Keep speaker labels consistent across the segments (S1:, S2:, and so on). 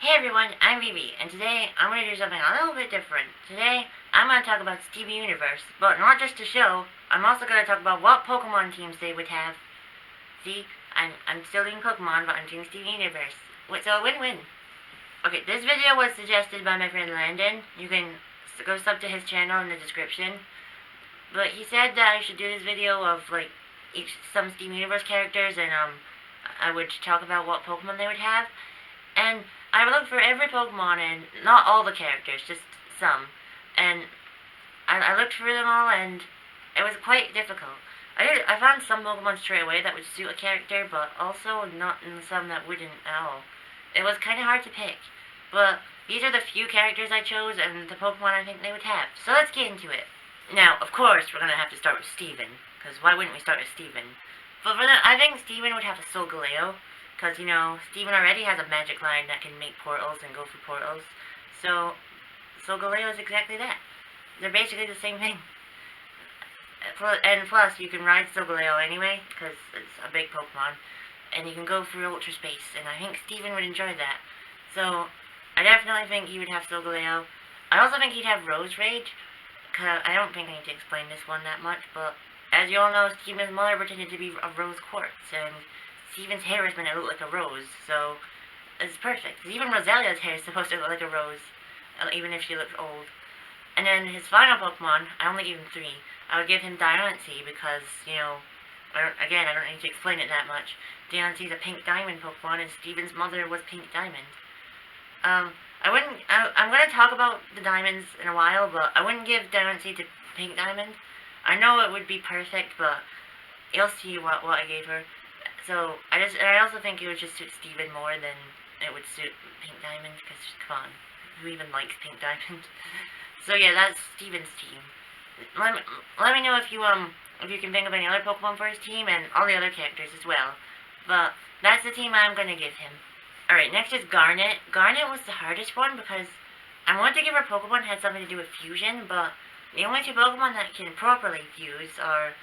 S1: Hey everyone, I'm Vivi, and today I'm going to do something a little bit different. Today, I'm going to talk about Steven Universe, but not just a show. I'm also going to talk about what Pokemon teams they would have. See, I'm still doing Pokemon, but I'm doing Steven Universe. So a win-win. Okay, this video was suggested by my friend Landon. You can go sub to his channel in the description. But he said that I should do this video of, like, some Steven Universe characters, and, I would talk about what Pokemon they would have. And I looked for every Pokemon, and not all the characters, just some. And I looked for them all, and it was quite difficult. I found some Pokemon straight away that would suit a character, but also not some that wouldn't at all. It was kind of hard to pick. But these are the few characters I chose, and the Pokemon I think they would have. So let's get into it. Now, of course, we're going to have to start with Steven, because why wouldn't we start with Steven? But for that, I think Steven would have a Solgaleo. Because, you know, Steven already has a magic line that can make portals and go through portals. So Solgaleo is exactly that. They're basically the same thing. And plus, you can ride Solgaleo anyway, because it's a big Pokemon. And you can go through Ultra Space, and I think Steven would enjoy that. So, I definitely think he would have Solgaleo. I also think he'd have Rose Rage. Cause I don't think I need to explain this one that much, but as you all know, Steven's mother pretended to be a rose quartz, and Steven's hair is meant to look like a rose, so it's perfect. Even Rosalia's hair is supposed to look like a rose, even if she looks old. And then his final Pokemon, I only gave him 3. I would give him Diancie because, you know, I don't need to explain it that much. Diancie's a pink diamond Pokemon, and Steven's mother was pink diamond. I'm going to talk about the diamonds in a while, but I wouldn't give Diancie to pink diamond. I know it would be perfect, but you'll see what I gave her. So, I also think it would just suit Steven more than it would suit Pink Diamond, because, come on, who even likes Pink Diamond? So yeah, that's Steven's team. Let me know if you can think of any other Pokemon for his team, and all the other characters as well. But, that's the team I'm gonna give him. Alright, next is Garnet. Garnet was the hardest one, because I wanted to give her Pokemon that had something to do with fusion, but the only 2 Pokemon that can properly fuse are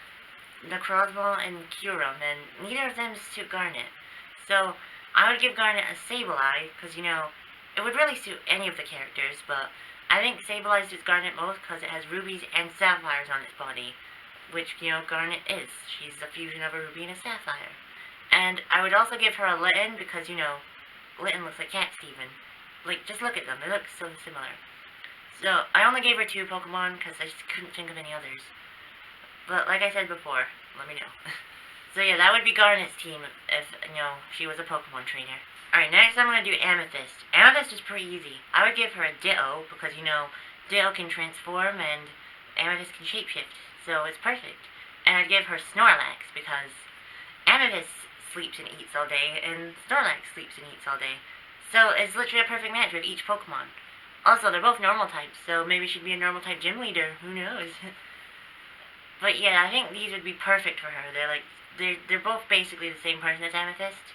S1: the Crosball and Kyurem, and neither of them suit Garnet. So, I would give Garnet a Sableye, because, you know, it would really suit any of the characters, but I think Sableye suits Garnet most because it has rubies and sapphires on its body, which, you know, Garnet is. She's a fusion of a ruby and a sapphire. And I would also give her a Litten, because, you know, Litten looks like Cat Steven. Like, just look at them, they look so similar. So, I only gave her 2 Pokemon, because I just couldn't think of any others. But, like I said before, let me know. So yeah, that would be Garnet's team if, you know, she was a Pokemon trainer. Alright, next I'm going to do Amethyst. Amethyst is pretty easy. I would give her a Ditto, because, you know, Ditto can transform and Amethyst can shapeshift, so it's perfect. And I'd give her Snorlax, because Amethyst sleeps and eats all day, and Snorlax sleeps and eats all day. So it's literally a perfect match with each Pokemon. Also, they're both normal types, so maybe she'd be a normal type gym leader, who knows? But yeah, I think these would be perfect for her. They're both basically the same person as Amethyst.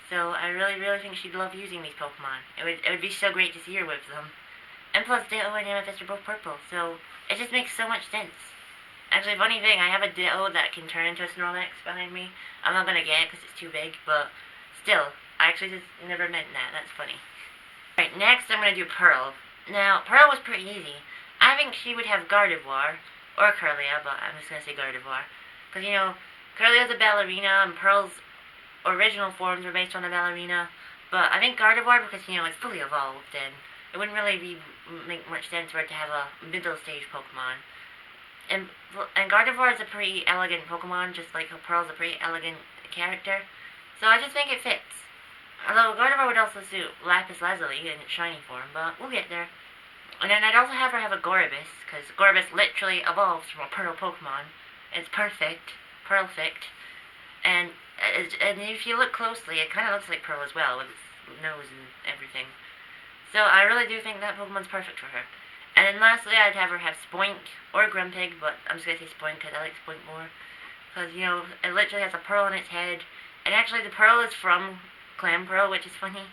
S1: So I really think she'd love using these Pokemon. It would be so great to see her with them. And plus, Ditto and Amethyst are both purple, so it just makes so much sense. Actually, funny thing, I have a Ditto that can turn into a Snorlax behind me. I'm not gonna get it because it's too big, but still, I actually just never meant that. That's funny. Alright, next I'm gonna do Pearl. Now, Pearl was pretty easy. I think she would have Gardevoir, or Kirlia, but I'm just gonna say Gardevoir. Because, you know, Kirlia's a ballerina, and Pearl's original forms were based on a ballerina. But I think Gardevoir, because, you know, it's fully evolved, and it wouldn't really make much sense for it to have a middle stage Pokemon. And Gardevoir is a pretty elegant Pokemon, just like how Pearl's a pretty elegant character. So I just think it fits. Although Gardevoir would also suit Lapis Lazuli in its shiny form, but we'll get there. And then I'd also have her have a Gorbis, because Gorbis literally evolves from a Pearl Pokemon. It's perfect. Perfect. And if you look closely, it kind of looks like Pearl as well, with its nose and everything. So I really do think that Pokemon's perfect for her. And then lastly, I'd have her have Spoink or Grumpig, but I'm just going to say Spoink because I like Spoink more. Because, you know, it literally has a pearl on its head. And actually, the pearl is from Clampearl, which is funny.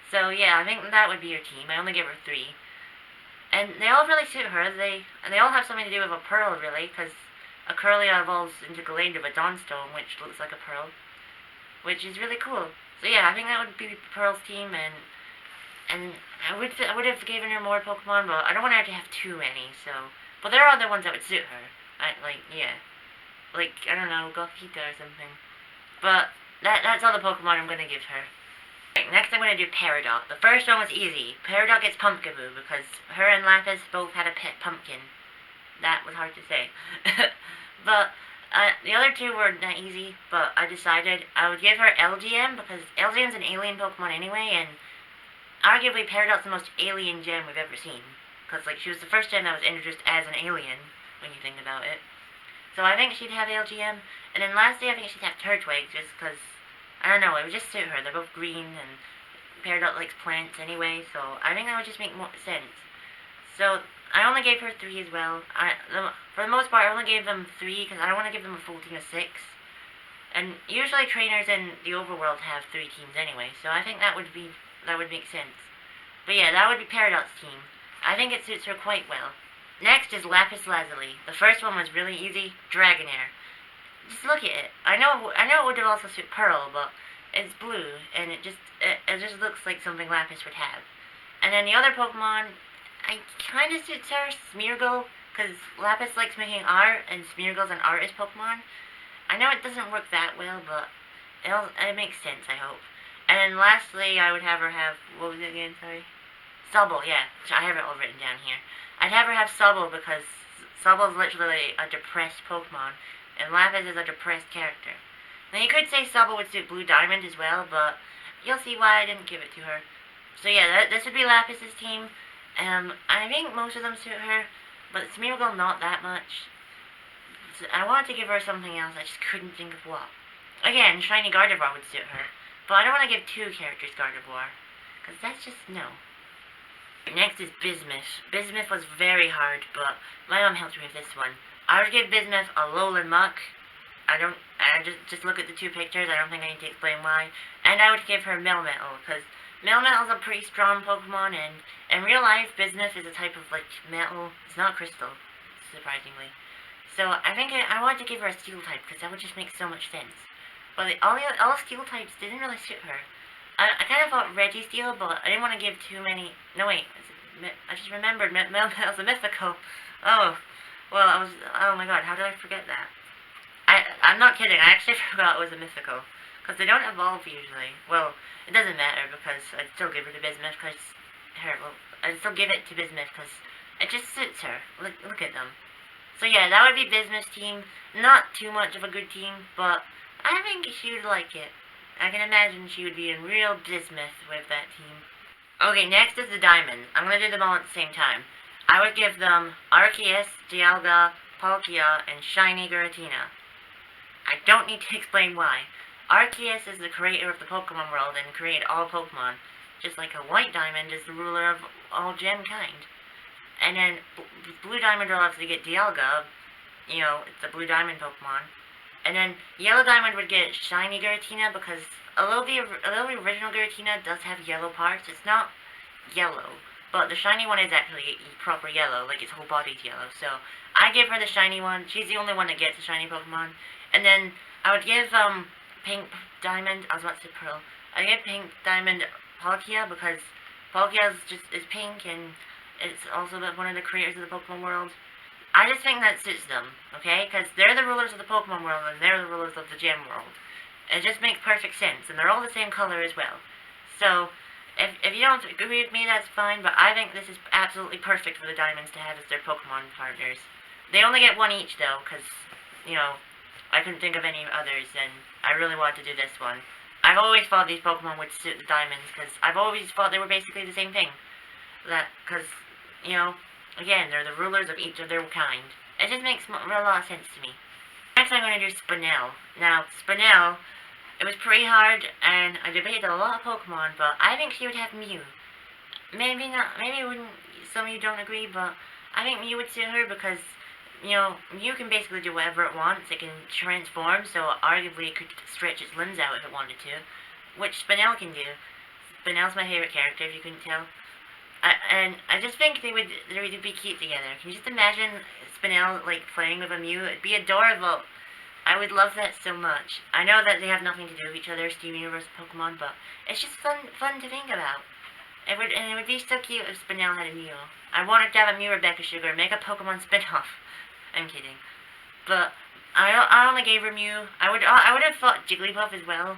S1: So yeah, I think that would be her team. I only gave her 3. And they all really suit her. They all have something to do with a pearl, really, because a Kirlia evolves into Gallade with a Dawnstone, which looks like a pearl, which is really cool. So yeah, I think that would be Pearl's team, and And I would have given her more Pokemon, but I don't want her to have too many. So, but there are other ones that would suit her. Like I don't know, Gothita or something. But that's all the Pokemon I'm gonna give her. Right, next I'm gonna do Peridot. The first one was easy. Peridot gets Pumpkaboo because her and Lapis both had a pet pumpkin. That was hard to say. But the other two were not easy, but I decided I would give her LGM because LGM's an alien Pokemon anyway, and arguably Peridot's the most alien gem we've ever seen. Because, like, she was the first gem that was introduced as an alien, when you think about it. So I think she'd have LGM. And then lastly, I think she'd have Turtwig, just because, I don't know, it would just suit her. They're both green, and Peridot likes plants anyway, so I think that would just make more sense. So, I only gave her 3 as well. For the most part, I only gave them 3, because I don't want to give them a full team of 6. And usually trainers in the overworld have 3 teams anyway, so I think that would make sense. But yeah, that would be Peridot's team. I think it suits her quite well. Next is Lapis Lazuli. The first one was really easy, Dragonair. Just look at it. I know it would have also suit Pearl, but it's blue, and it just looks like something Lapis would have. And then the other Pokemon, I kind of suits her, Smeargle, because Lapis likes making art, and Smeargle's an artist Pokemon. I know it doesn't work that well, but it makes sense, I hope. And then lastly, I would have her have, what was it again, sorry? Sobble, yeah. I have it all written down here. I'd have her have Sobble because Sobble's literally a depressed Pokemon, and Lapis is a depressed character. Now you could say Sobble would suit Blue Diamond as well, but you'll see why I didn't give it to her. So yeah, this would be Lapis's team. I think most of them suit her, but Smeargle not that much. So I wanted to give her something else, I just couldn't think of what. Again, Shiny Gardevoir would suit her, but I don't want to give 2 characters Gardevoir, because that's just no. Next is Bismuth. Bismuth was very hard, but my mom helped me with this one. I would give Bismuth a Alolan Muck. I just look at the 2 pictures, I don't think I need to explain why. And I would give her Melmetal, because Melmetal's a pretty strong Pokemon, and in real life, Bismuth is a type of, like, metal. It's not crystal, surprisingly. So I think I wanted to give her a Steel type, because that would just make so much sense. But all Steel types didn't really suit her. I kind of thought Registeel, but I didn't want to give too many. No, wait. I just remembered Melmetal's a mythical. Oh. Well, oh my god, how did I forget that? I'm not kidding. I actually forgot it was a mythical. Because they don't evolve usually. Well, it doesn't matter because I'd still give her to Bismuth because I'd still give it to Bismuth because it just suits her. Look at them. So yeah, that would be Bismuth's team. Not too much of a good team, but I think she would like it. I can imagine she would be in real bismuth with that team. Okay, next is the Diamonds. I'm going to do them all at the same time. I would give them Arceus, Dialga, Palkia, and Shiny Giratina. I don't need to explain why. Arceus is the creator of the Pokemon world and created all Pokemon, just like a White Diamond is the ruler of all gem kind. And then Blue Diamond will obviously get Dialga, you know, it's a Blue Diamond Pokemon. And then Yellow Diamond would get Shiny Giratina because although the original Giratina does have yellow parts, it's not yellow. But the shiny one is actually proper yellow, like its whole body's yellow. So I give her the shiny one. She's the only one that gets a shiny Pokemon. And then I would give Pink Diamond, I was about to say Pearl. I give Pink Diamond Palkia because Palkia is pink and it's also one of the creators of the Pokemon world. I just think that suits them, okay? Because they're the rulers of the Pokemon world and they're the rulers of the Gem world. It just makes perfect sense, and they're all the same color as well. So, if you don't agree with me, that's fine, but I think this is absolutely perfect for the Diamonds to have as their Pokemon partners. They only get 1 each, though, because, you know, I couldn't think of any others, and I really wanted to do this one. I've always thought these Pokemon would suit the Diamonds, because I've always thought they were basically the same thing. Because, you know, again, they're the rulers of each of their kind. It just makes a lot of sense to me. Next I'm going to do Spinel. Now, Spinel, it was pretty hard, and I debated a lot of Pokemon, but I think she would have Mew. Maybe not, maybe it wouldn't, some of you don't agree, but I think Mew would suit her because, you know, Mew can basically do whatever it wants. It can transform, so arguably it could stretch its limbs out if it wanted to, which Spinel can do. Spinel's my favorite character, if you couldn't tell. And I just think they would be cute together. Can you just imagine Spinel, like, playing with a Mew? It'd be adorable. I would love that so much. I know that they have nothing to do with each other, Steam Universe Pokemon, but it's just fun to think about. And it would be so cute if Spinel had a Mew. I wanted to have a Mew Rebecca Sugar, make a Pokemon spin-off. I'm kidding. But I only gave her Mew. I would have thought Jigglypuff as well,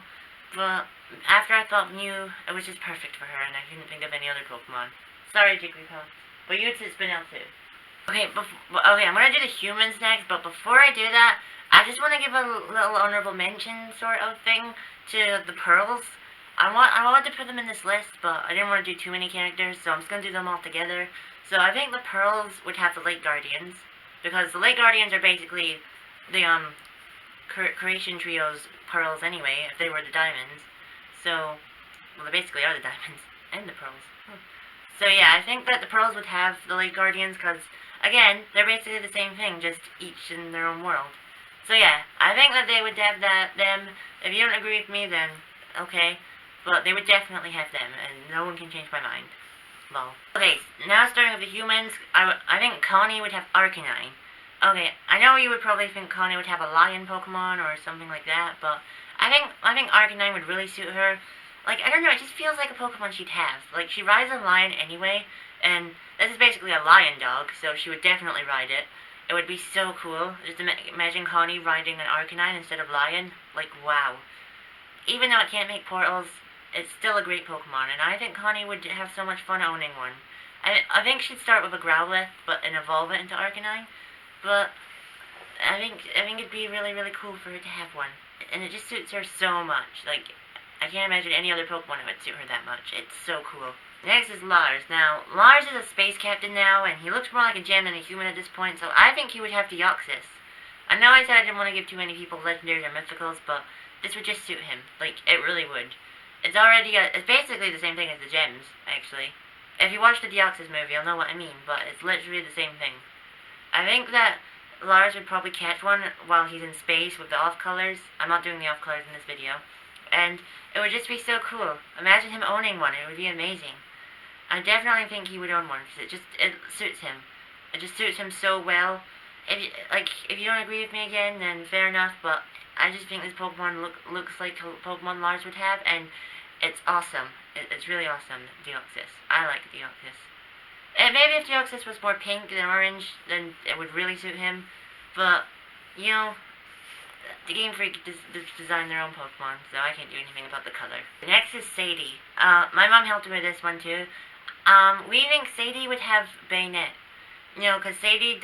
S1: but after I thought Mew, it was just perfect for her, and I couldn't think of any other Pokemon. Sorry, Jigglypuff, but you would sit Spinel too. Okay, I'm gonna do the humans next, but before I do that, I just want to give a little honorable mention sort of thing to the pearls. I wanted to put them in this list, but I didn't want to do too many characters, so I'm just gonna do them all together. So I think the pearls would have the Lake Guardians, because the Lake Guardians are basically the Creation Trio's pearls anyway, if they were the diamonds. So, well, they basically are the diamonds and the pearls. So yeah, I think that the pearls would have the Lake Guardians, because again, they're basically the same thing, just each in their own world. So yeah, I think that they would have them. If you don't agree with me, then okay. But they would definitely have them, and no one can change my mind. Lol. Okay, now starting with the humans, I think Connie would have Arcanine. Okay, I know you would probably think Connie would have a lion Pokemon or something like that, but I think Arcanine would really suit her. Like, I don't know, it just feels like a Pokemon she'd have. Like, she rides a lion anyway, and this is basically a lion dog, so she would definitely ride it. It would be so cool. Just imagine Connie riding an Arcanine instead of lion. Like, wow. Even though it can't make portals, it's still a great Pokemon, and I think Connie would have so much fun owning one. I think she'd start with a Growlithe, and evolve it into Arcanine, but I think it'd be really, really cool for her to have one. And it just suits her so much. Like, I can't imagine any other Pokemon that would suit her that much. It's so cool. Next is Lars. Now, Lars is a space captain now, and he looks more like a gem than a human at this point, so I think he would have Deoxys. I know I said I didn't want to give too many people legendaries or mythicals, but this would just suit him. Like, it really would. It's basically the same thing as the gems, actually. If you watch the Deoxys movie, you'll know what I mean, but it's literally the same thing. I think that Lars would probably catch one while he's in space with the off-colors. I'm not doing the off-colors in this video. And it would just be so cool. Imagine him owning one. It would be amazing. I definitely think he would own one, because it suits him. It just suits him so well. If you don't agree with me again, then fair enough, but I just think this Pokemon looks like Pokemon Lars would have, and it's awesome. It's really awesome, Deoxys. I like Deoxys. And maybe if Deoxys was more pink than orange, then it would really suit him. But, you know, the Game Freak designed their own Pokemon, so I can't do anything about the color. The next is Sadie. My mom helped me with this one too. We think Sadie would have Garnet. You know, because Sadie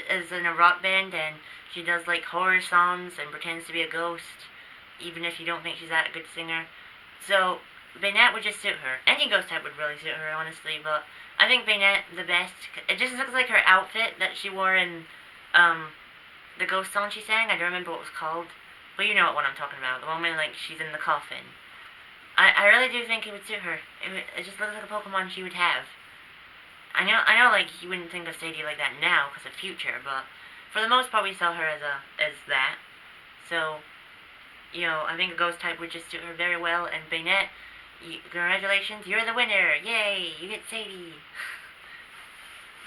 S1: is in a rock band, and she does, like, horror songs and pretends to be a ghost, even if you don't think she's that a good singer. So, Garnet would just suit her. Any ghost type would really suit her, honestly, but I think Garnet the best. It just looks like her outfit that she wore in, the ghost song she sang. I don't remember what it was called, but you know what I'm talking about. The one where, like, she's in the coffin. I really do think it would suit her. It just looks like a Pokemon she would have. I know, like, you wouldn't think of Sadie like that now, because of future, but for the most part, we saw her as that. So, you know, I think a ghost type would just suit her very well, and Garnet, congratulations, you're the winner! Yay! You get Sadie!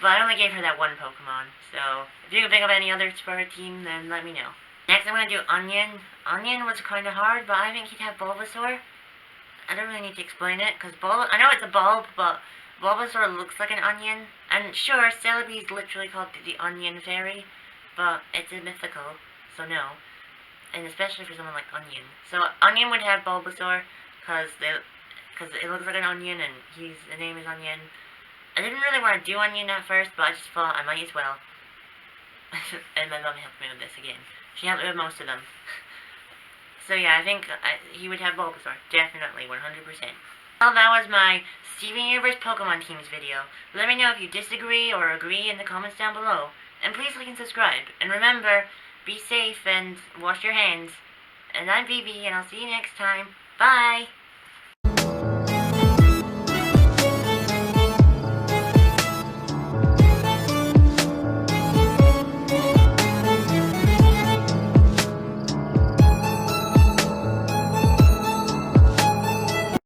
S1: But I only gave her that one Pokemon, so if you can think of any others for her team, then let me know. Next, I'm going to do Onion. Onion was kind of hard, but I think he'd have Bulbasaur. I don't really need to explain it, because I know it's a bulb, but Bulbasaur looks like an onion. And sure, Celebi's literally called the Onion Fairy, but it's a mythical, so no. And especially for someone like Onion. So Onion would have Bulbasaur, because it looks like an onion, and the name is Onion. I didn't really want to do Onion at first, but I just thought I might as well. And my mom helped me with this again. She helped me with most of them. So yeah, I think he would have Bulbasaur. Definitely, 100%. Well, that was my Steven Universe Pokemon Teams video. Let me know if you disagree or agree in the comments down below. And please like and subscribe. And remember, be safe and wash your hands. And I'm BB, and I'll see you next time. Bye!